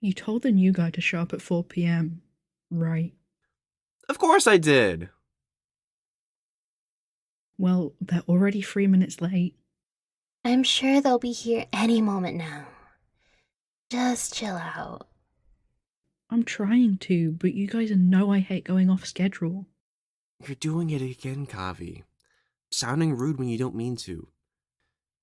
You told the new guy to show up at 4 p.m., right? Of course I did. Well, they're already 3 minutes late. I'm sure they'll be here any moment now. Just chill out. I'm trying to, but you guys know I hate going off schedule. You're doing it again, Kavi. Sounding rude when you don't mean to.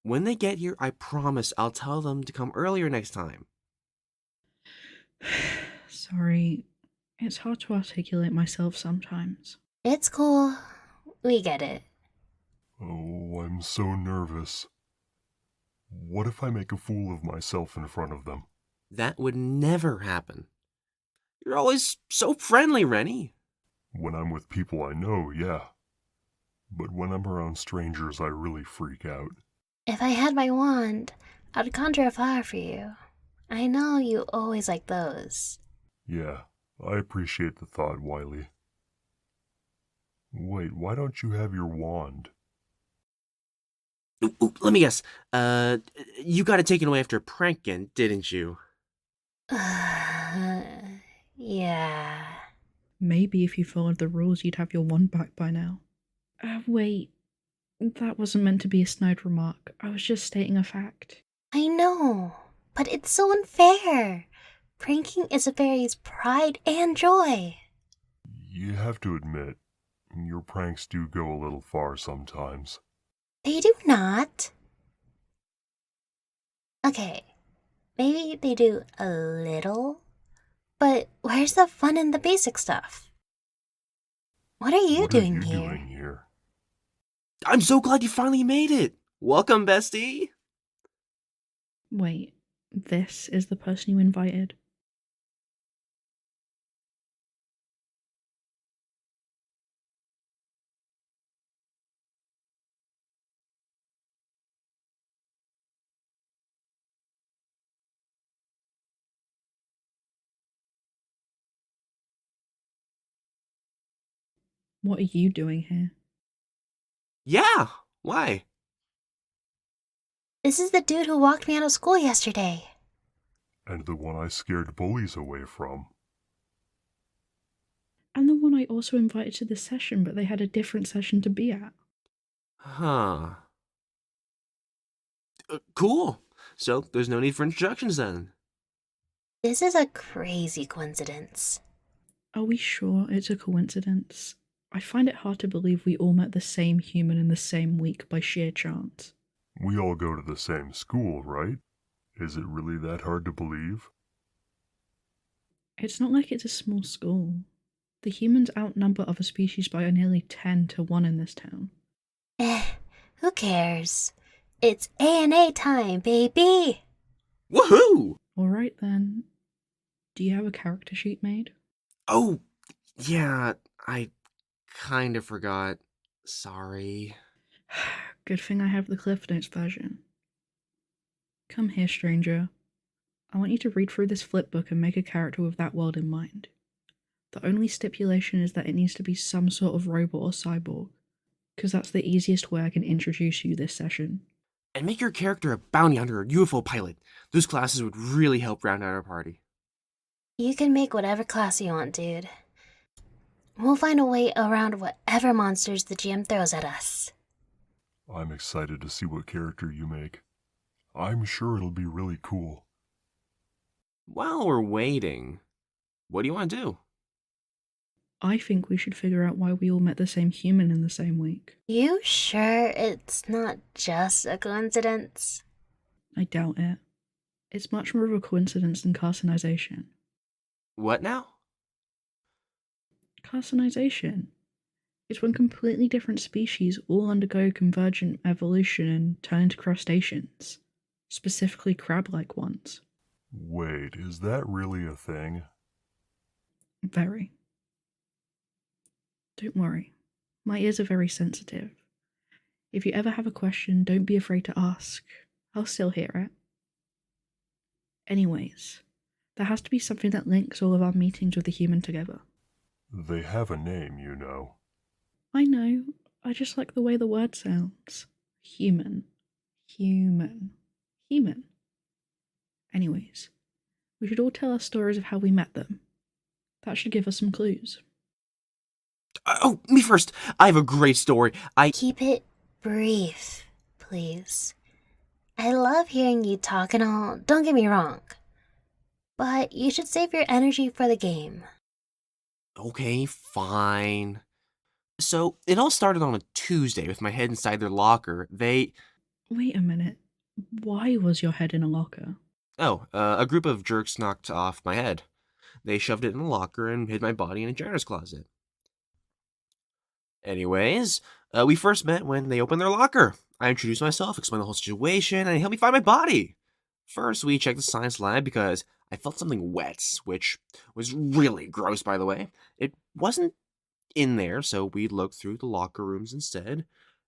When they get here, I promise I'll tell them to come earlier next time. Sorry, it's hard to articulate myself sometimes. It's cool. We get it. Oh, I'm so nervous. What if I make a fool of myself in front of them? That would never happen. You're always so friendly, Rennie. When I'm with people I know, yeah. But when I'm around strangers, I really freak out. If I had my wand, I'd conjure a flower for you. I know you always like those. Yeah, I appreciate the thought, Wylie. Wait, why don't you have your wand? Ooh, let me guess. You got it taken away after pranking, didn't you? Yeah. Maybe if you followed the rules, you'd have your wand back by now. Wait. That wasn't meant to be a snide remark. I was just stating a fact. I know, but it's so unfair. Pranking is a fairy's pride and joy. You have to admit, your pranks do go a little far sometimes. They do not. Okay, maybe they do a little, but where's the fun in the basic stuff? What are you doing here? I'm so glad you finally made it. Welcome, bestie. Wait, this is the person you invited? What are you doing here? Yeah, why? This is the dude who walked me out of school yesterday. And the one I scared bullies away from. And the one I also invited to this session, but they had a different session to be at. Huh. Cool. So there's no need for introductions then. This is a crazy coincidence. Are we sure it's a coincidence? I find it hard to believe we all met the same human in the same week by sheer chance. We all go to the same school, right? Is it really that hard to believe? It's not like it's a small school. The humans outnumber other species by nearly 10 to 1 in this town. Who cares? It's A&A time, baby! Woohoo! Alright then. Do you have a character sheet made? Oh, yeah, I kind of forgot. Sorry. Good thing I have the Cliff Notes version. Come here, stranger. I want you to read through this flip book and make a character with that world in mind. The only stipulation is that it needs to be some sort of robot or cyborg, because that's the easiest way I can introduce you this session. And make your character a bounty hunter or UFO pilot. Those classes would really help round out our party. You can make whatever class you want, dude. We'll find a way around whatever monsters the GM throws at us. I'm excited to see what character you make. I'm sure it'll be really cool. While we're waiting, what do you want to do? I think we should figure out why we all met the same human in the same week. You sure it's not just a coincidence? I doubt it. It's much more of a coincidence than carcinization. What now? Carcinization. It's when completely different species all undergo convergent evolution and turn into crustaceans, specifically crab-like ones. Wait, is that really a thing? Very. Don't worry, my ears are very sensitive. If you ever have a question, don't be afraid to ask. I'll still hear it. Anyways, there has to be something that links all of our meetings with the human together. They have a name, you know. I know, I just like the way the word sounds. Human. Human. Human. Anyways, We should all tell our stories of how we met them. That should give us some clues. Oh, me first. I have a great story. Keep it brief, please. I love hearing you talk and all, don't get me wrong. But you should save your energy for the game. Okay, fine. So, it all started on a Tuesday with my head inside their locker. Wait a minute. Why was your head in a locker? A group of jerks knocked off my head. They shoved it in a locker and hid my body in a janitor's closet. Anyways, we first met when they opened their locker. I introduced myself, explained the whole situation, and they helped me find my body. First, we checked the science lab because I felt something wet, which was really gross, by the way. It wasn't in there, so we looked through the locker rooms instead.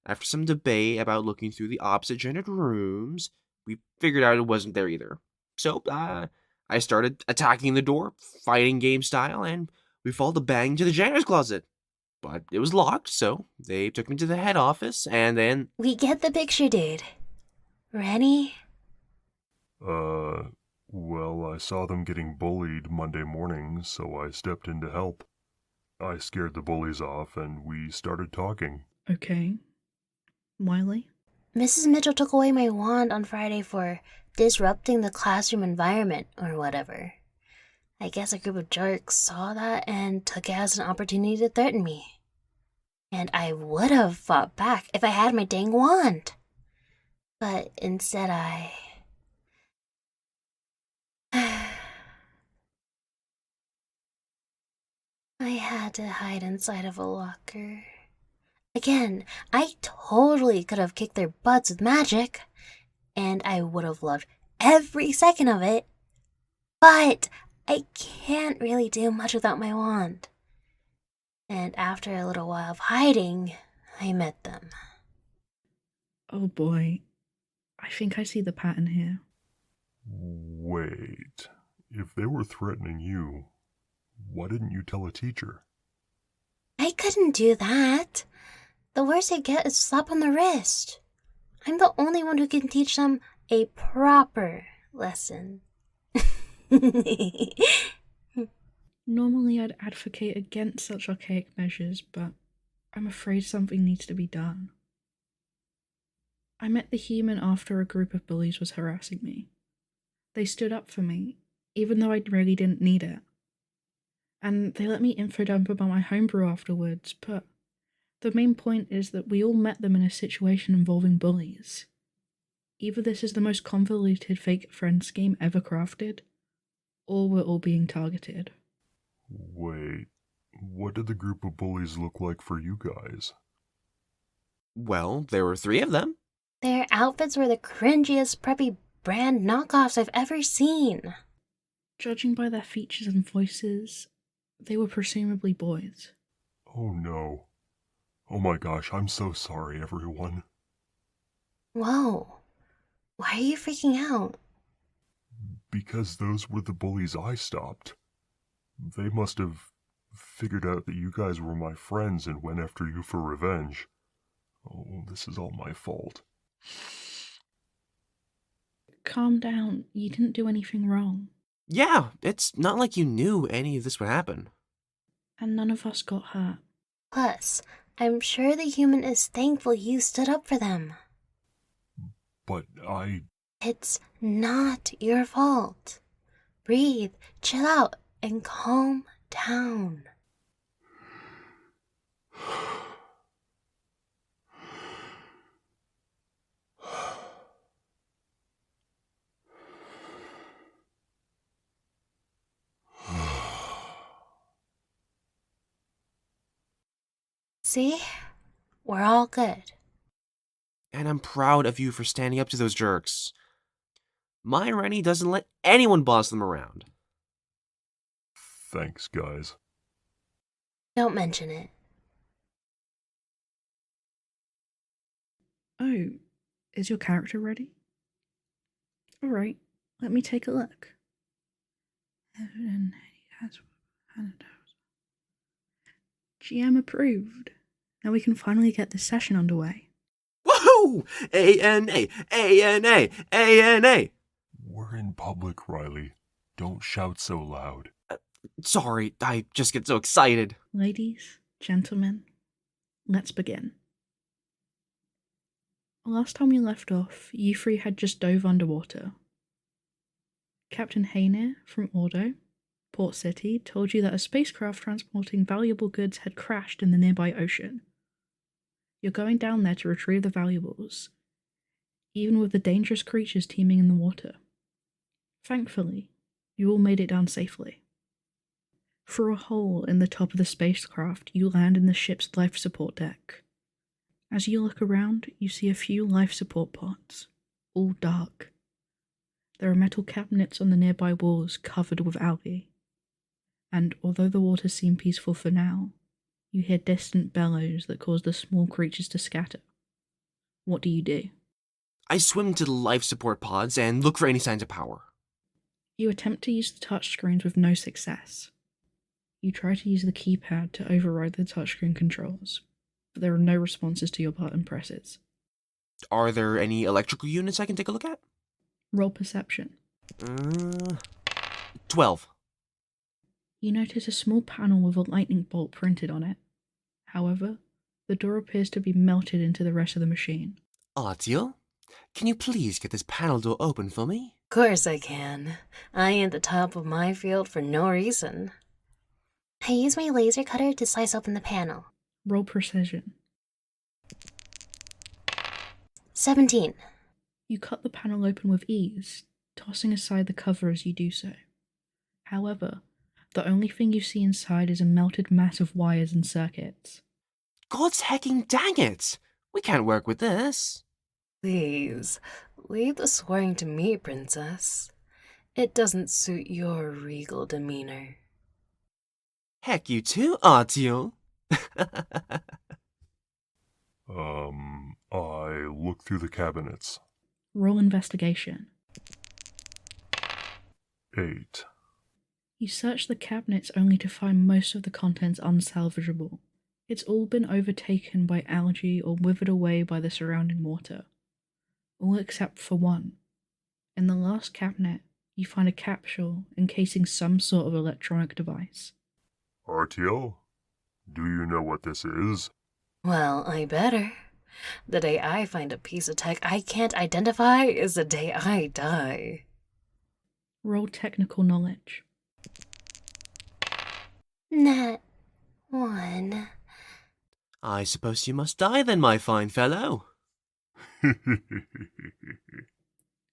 After some debate about looking through the opposite-gendered rooms, we figured out it wasn't there either. So, I started attacking the door, fighting game style, and we followed the bang to the janitor's closet. But it was locked, so they took me to the head office, and then... We get the picture, dude. Rennie? Well, I saw them getting bullied Monday morning, so I stepped in to help. I scared the bullies off, and we started talking. Okay. Wylie? Mrs. Mitchell took away my wand on Friday for disrupting the classroom environment or whatever. I guess a group of jerks saw that and took it as an opportunity to threaten me. And I would have fought back if I had my dang wand. But instead I had to hide inside of a locker. Again, I totally could have kicked their butts with magic, and I would have loved every second of it, but I can't really do much without my wand. And after a little while of hiding, I met them. Oh boy. I think I see the pattern here. Wait, if they were threatening you, why didn't you tell a teacher? I couldn't do that. The worst I get is a slap on the wrist. I'm the only one who can teach them a proper lesson. Normally I'd advocate against such archaic measures, but I'm afraid something needs to be done. I met the human after a group of bullies was harassing me. They stood up for me, even though I really didn't need it. And they let me info dump about my homebrew afterwards, but the main point is that we all met them in a situation involving bullies. Either this is the most convoluted fake friend scheme ever crafted, or we're all being targeted. Wait, what did the group of bullies look like for you guys? Well, there were 3 of them. Their outfits were the cringiest preppy brand knockoffs I've ever seen. Judging by their features and voices, they were presumably boys. Oh no. Oh my gosh, I'm so sorry, everyone. Whoa. Why are you freaking out? Because those were the bullies I stopped. They must have figured out that you guys were my friends and went after you for revenge. Oh, this is all my fault. Calm down, you didn't do anything wrong. Yeah, it's not like you knew any of this would happen. And none of us got hurt. Plus, I'm sure the human is thankful you stood up for them. But It's not your fault. Breathe, chill out, and calm down. See? We're all good. And I'm proud of you for standing up to those jerks. My Rennie doesn't let anyone boss them around. Thanks, guys. Don't mention it. Oh, is your character ready? Alright, let me take a look. GM approved. Now we can finally get this session underway. Woohoo! ANA! ANA! ANA! We're in public, Riley. Don't shout so loud. Sorry, I just get so excited. Ladies, gentlemen, let's begin. Last time we left off, you three had just dove underwater. Captain Hayner from Ordo, Port City, told you that a spacecraft transporting valuable goods had crashed in the nearby ocean. You're going down there to retrieve the valuables, even with the dangerous creatures teeming in the water. Thankfully, you all made it down safely. Through a hole in the top of the spacecraft, you land in the ship's life support deck. As you look around, you see a few life support pods, all dark. There are metal cabinets on the nearby walls covered with algae. And although the waters seem peaceful for now, you hear distant bellows that cause the small creatures to scatter. What do you do? I swim to the life support pods and look for any signs of power. You attempt to use the touchscreens with no success. You try to use the keypad to override the touchscreen controls, but there are no responses to your button presses. Are there any electrical units I can take a look at? Roll perception. 12. You notice a small panel with a lightning bolt printed on it. However, the door appears to be melted into the rest of the machine. Artiel, can you please get this panel door open for me? Of course I can. I am the top of my field for no reason. I use my laser cutter to slice open the panel. Roll precision. 17. You cut the panel open with ease, tossing aside the cover as you do so. However, the only thing you see inside is a melted mass of wires and circuits. God's hecking dang it! We can't work with this. Please, leave the swearing to me, princess. It doesn't suit your regal demeanor. Heck you too, Artiel. I look through the cabinets. Roll investigation. 8. You search the cabinets only to find most of the contents unsalvageable. It's all been overtaken by algae or withered away by the surrounding water. All except for one. In the last cabinet, you find a capsule encasing some sort of electronic device. Artiel, do you know what this is? Well, I better. The day I find a piece of tech I can't identify is the day I die. Roll technical knowledge. Nat 1. I suppose you must die then, my fine fellow.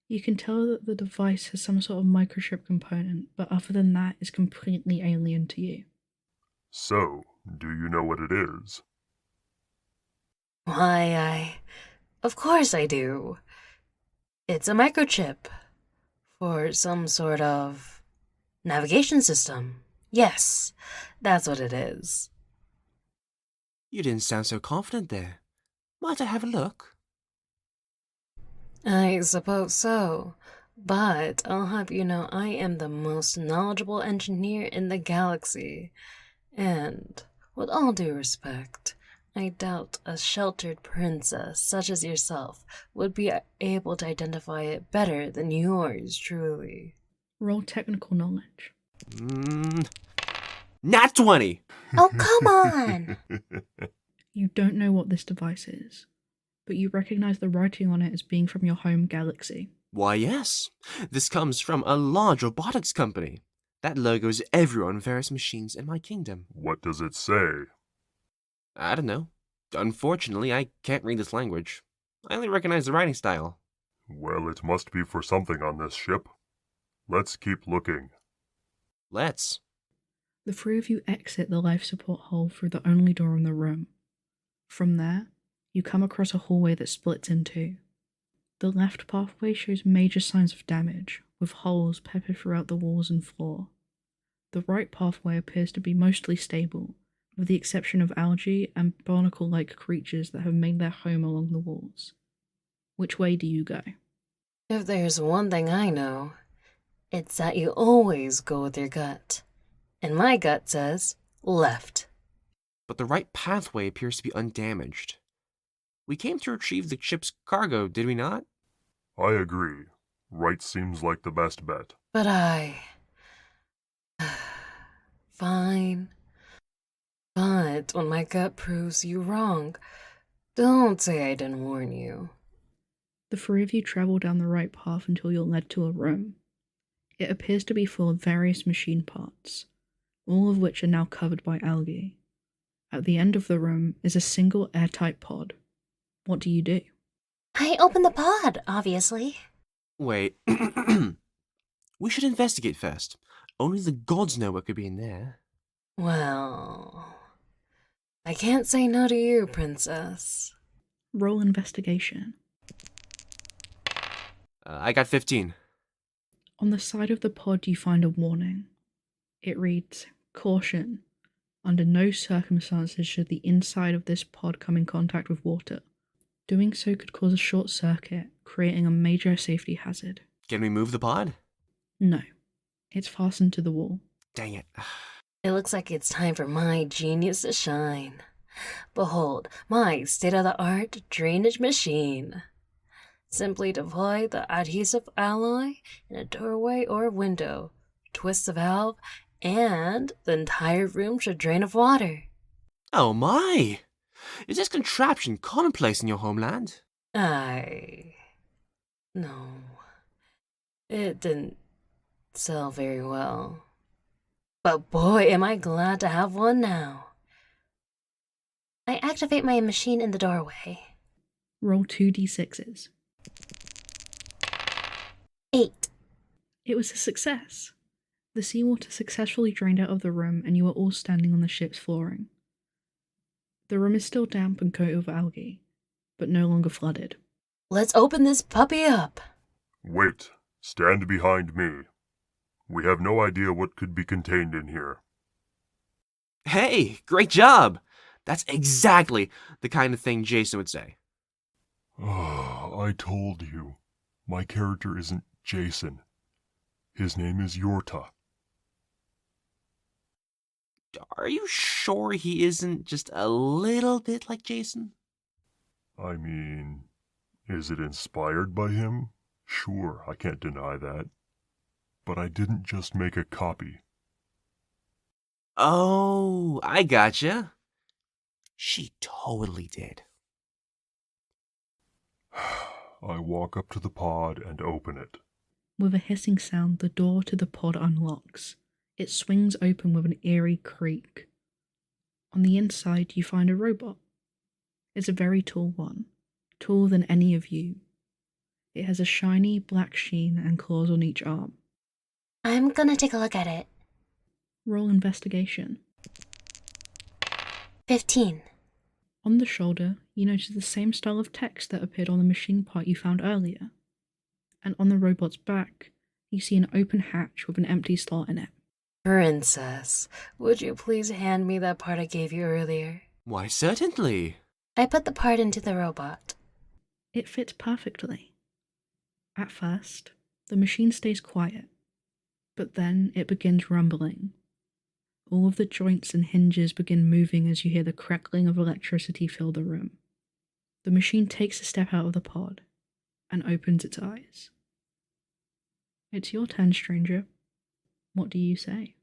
You can tell that the device has some sort of microchip component, but other than that, is completely alien to you. So, do you know what it is? Why, of course I do. It's a microchip. For some sort of navigation system. Yes, that's what it is. You didn't sound so confident there. Might I have a look? I suppose so. But I'll have you know I am the most knowledgeable engineer in the galaxy. And, with all due respect, I doubt a sheltered princess such as yourself would be able to identify it better than yours truly. Roll technical knowledge. Nat 20! Oh, come on! You don't know what this device is, but you recognize the writing on it as being from your home galaxy. Why, yes. This comes from a large robotics company. That logo is everywhere on various machines in my kingdom. What does it say? I don't know. Unfortunately, I can't read this language. I only recognize the writing style. Well, it must be for something on this ship. Let's keep looking. Let's. The three of you exit the life support hole through the only door in the room. From there, you come across a hallway that splits in two. The left pathway shows major signs of damage, with holes peppered throughout the walls and floor. The right pathway appears to be mostly stable, with the exception of algae and barnacle-like creatures that have made their home along the walls. Which way do you go? If there's one thing I know, it's that you always go with your gut. And my gut says left. But the right pathway appears to be undamaged. We came to retrieve the ship's cargo, did we not? I agree. Right seems like the best bet. But I it when my gut proves you wrong. Don't say I didn't warn you. The three of you travel down the right path until you're led to a room. It appears to be full of various machine parts, all of which are now covered by algae. At the end of the room is a single airtight pod. What do you do? I opened the pod, obviously. Wait. We should investigate first. Only the gods know what could be in there. Well, I can't say no to you, princess. Roll investigation. I got 15. On the side of the pod you find a warning. It reads, "Caution. Under no circumstances should the inside of this pod come in contact with water. Doing so could cause a short circuit, creating a major safety hazard." Can we move the pod? No. It's fastened to the wall. Dang it. It looks like it's time for my genius to shine. Behold, my state-of-the-art drainage machine. Simply deploy the adhesive alloy in a doorway or window, twist the valve, and the entire room should drain of water. Oh my! Is this contraption commonplace in your homeland? No. It didn't sell very well. But boy, am I glad to have one now. I activate my machine in the doorway. Roll 2d6s. 8. It was a success. The seawater successfully drained out of the room and you are all standing on the ship's flooring. The room is still damp and coated with algae, but no longer flooded. Let's open this puppy up. Wait, stand behind me. We have no idea what could be contained in here. Hey, great job! That's exactly the kind of thing Jason would say. I told you. My character isn't Jason. His name is Yorta. Are you sure he isn't just a little bit like Jason? I mean, is it inspired by him? Sure, I can't deny that. But I didn't just make a copy. Oh, I gotcha. She totally did. I walk up to the pod and open it. With a hissing sound, the door to the pod unlocks. It swings open with an eerie creak. On the inside, you find a robot. It's a very tall one, taller than any of you. It has a shiny black sheen and claws on each arm. I'm gonna take a look at it. Roll investigation. 15. On the shoulder, you notice the same style of text that appeared on the machine part you found earlier. And on the robot's back, you see an open hatch with an empty slot in it. Princess, would you please hand me that part I gave you earlier? Why, certainly. I put the part into the robot. It fits perfectly. At first, the machine stays quiet, but then it begins rumbling. All of the joints and hinges begin moving as you hear the crackling of electricity fill the room. The machine takes a step out of the pod and opens its eyes. It's your turn, stranger. What do you say?